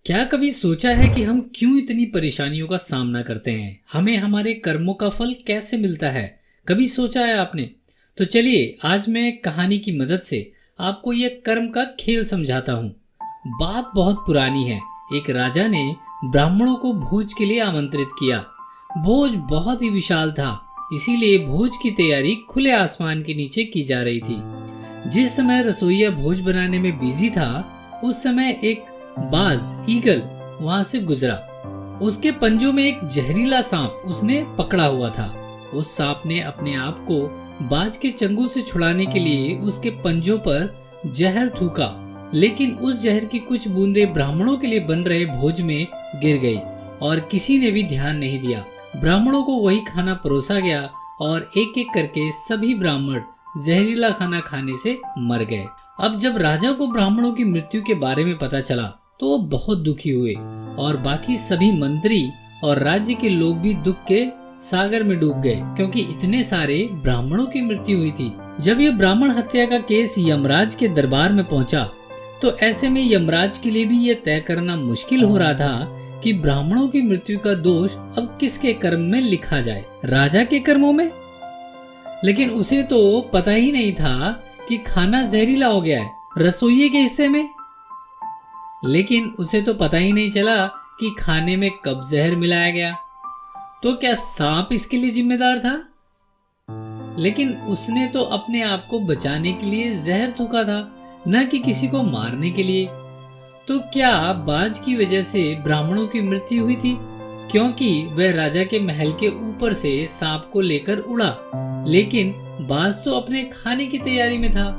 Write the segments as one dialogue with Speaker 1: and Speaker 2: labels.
Speaker 1: क्या कभी सोचा है कि हम क्यों इतनी परेशानियों का सामना करते हैं? हमें हमारे कर्मों का फल कैसे मिलता है? कभी सोचा है आपने? तो चलिए आज मैं एक कहानी की मदद से आपको यह कर्म का खेल समझाता हूँ। बात बहुत पुरानी है। एक राजा ने ब्राह्मणों को भोज के लिए आमंत्रित किया। भोज बहुत ही विशाल था, इसीलिए भोज की तैयारी खुले आसमान के नीचे की जा रही थी। जिस समय रसोइया भोज बनाने में बिजी था, उस समय एक बाज ईगल वहां से गुजरा। उसके पंजों में एक जहरीला सांप उसने पकड़ा हुआ था। उस सांप ने अपने आप को बाज के चंगुल से छुड़ाने के लिए उसके पंजों पर जहर थूका, लेकिन उस जहर की कुछ बूंदें ब्राह्मणों के लिए बन रहे भोज में गिर गई और किसी ने भी ध्यान नहीं दिया। ब्राह्मणों को वही खाना परोसा गया और एक एक करके सभी ब्राह्मण जहरीला खाना खाने से मर गए। अब जब राजा को ब्राह्मणों की मृत्यु के बारे में पता चला तो वो बहुत दुखी हुए और बाकी सभी मंत्री और राज्य के लोग भी दुख के सागर में डूब गए, क्योंकि इतने सारे ब्राह्मणों की मृत्यु हुई थी। जब ये ब्राह्मण हत्या का केस यमराज के दरबार में पहुंचा तो ऐसे में यमराज के लिए भी ये तय करना मुश्किल हो रहा था कि ब्राह्मणों की मृत्यु का दोष अब किसके कर्म में लिखा जाए, राजा के कर्मों में? लेकिन उसे तो पता ही नहीं था कि खाना जहरीला हो गया है रसोइये के हिस्से में। लेकिन उसे तो पता ही नहीं चला कि खाने में कब जहर मिलाया गया। तो क्या सांप इसके लिए जिम्मेदार था? लेकिन उसने तो अपने आप को बचाने के लिए जहर थूका था, न कि किसी को मारने के लिए। तो क्या बाज की वजह से ब्राह्मणों की मृत्यु हुई थी? क्योंकि वह राजा के महल के ऊपर से सांप को लेकर उड़ा, लेकिन बाज तो अपने खाने की तैयारी में था।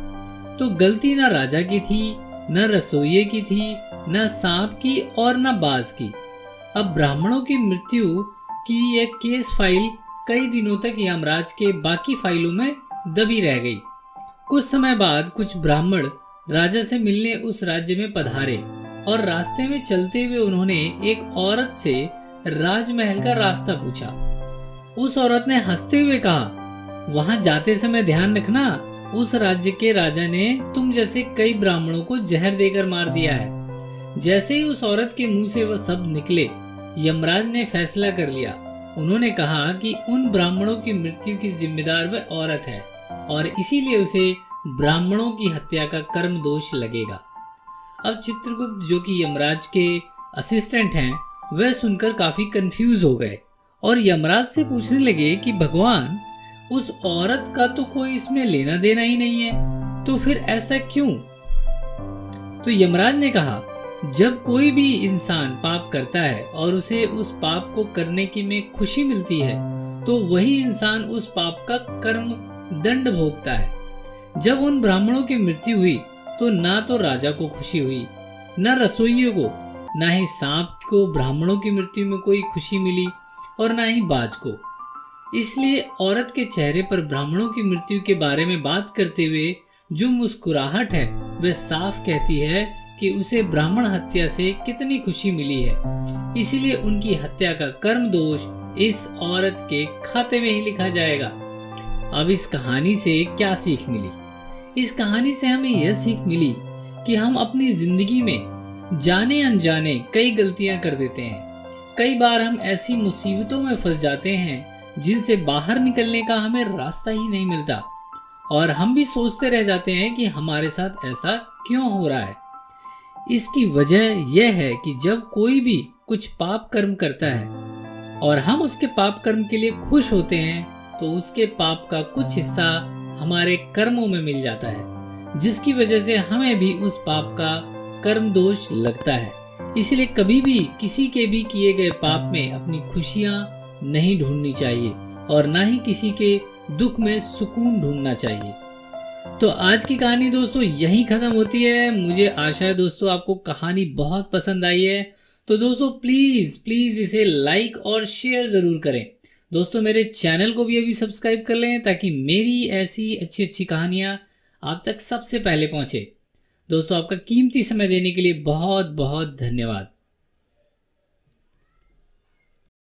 Speaker 1: तो गलती न राजा की थी, न रसोइये की थी, न सांप की और न बाज की। अब ब्राह्मणों की मृत्यु की यह केस फाइल कई दिनों तक यमराज के बाकी फाइलों में दबी रह गई। कुछ समय बाद कुछ ब्राह्मण राजा से मिलने उस राज्य में पधारे और रास्ते में चलते हुए उन्होंने एक औरत से राजमहल का रास्ता पूछा। उस औरत ने हंसते हुए कहा, वहां जाते समय ध्यान रखना, उस राज्य के राजा ने तुम जैसे कई ब्राह्मणों को जहर देकर मार दिया है। जैसे ही उस औरत के मुंह से वह शब्द निकले, यमराज ने फैसला कर लिया। उन्होंने कहा कि उन ब्राह्मणों की मृत्यु की जिम्मेदार वह औरत है और इसीलिए उसे ब्राह्मणों की हत्या का कर्म दोष लगेगा। अब चित्रगुप्त, जो कि यमराज के असिस्टेंट हैं, वह सुनकर काफी कंफ्यूज हो गए और यमराज से पूछने लगे कि भगवान, उस औरत का तो कोई इसमें लेना देना ही नहीं है, तो फिर ऐसा क्यों? तो यमराज ने कहा, जब कोई भी इंसान पाप करता है और उसे उस पाप को करने की में खुशी मिलती है, तो वही इंसान उस पाप का कर्म दंड भोगता है। जब उन ब्राह्मणों की मृत्यु हुई तो ना तो राजा को खुशी हुई, न रसोइये को, ना ही सांप को ब्राह्मणों की मृत्यु में कोई खुशी मिली और ना ही बाज को। इसलिए औरत के चेहरे पर ब्राह्मणों की मृत्यु के बारे में बात करते हुए जो मुस्कुराहट है, वह साफ कहती है कि उसे ब्राह्मण हत्या से कितनी खुशी मिली है। इसीलिए उनकी हत्या का कर्म दोष इस औरत के खाते में ही लिखा जाएगा। अब इस कहानी से क्या सीख मिली? इस कहानी से हमें यह सीख मिली कि हम अपनी जिंदगी में जाने अनजाने कई गलतियां कर देते हैं। कई बार हम ऐसी मुसीबतों में फंस जाते हैं जिनसे बाहर निकलने का हमें रास्ता ही नहीं मिलता और हम भी सोचते रह जाते हैं कि हमारे साथ ऐसा क्यों हो रहा है। इसकी वजह यह है कि जब कोई भी कुछ पाप कर्म करता है और हम उसके पाप कर्म के लिए खुश होते हैं, तो उसके पाप का कुछ हिस्सा हमारे कर्मों में मिल जाता है, जिसकी वजह से हमें भी उस पाप का कर्म दोष लगता है। इसलिए कभी भी किसी के भी किए गए पाप में अपनी खुशियां नहीं ढूंढनी चाहिए और ना ही किसी के दुख में सुकून ढूंढना चाहिए। तो आज की कहानी दोस्तों यहीं खत्म होती है। मुझे आशा है दोस्तों आपको कहानी बहुत पसंद आई है। तो दोस्तों प्लीज इसे लाइक और शेयर जरूर करें। दोस्तों मेरे चैनल को भी अभी सब्सक्राइब कर लें ताकि मेरी ऐसी अच्छी कहानियां आप तक सबसे पहले पहुंचे। दोस्तों आपका कीमती समय देने के लिए बहुत बहुत धन्यवाद।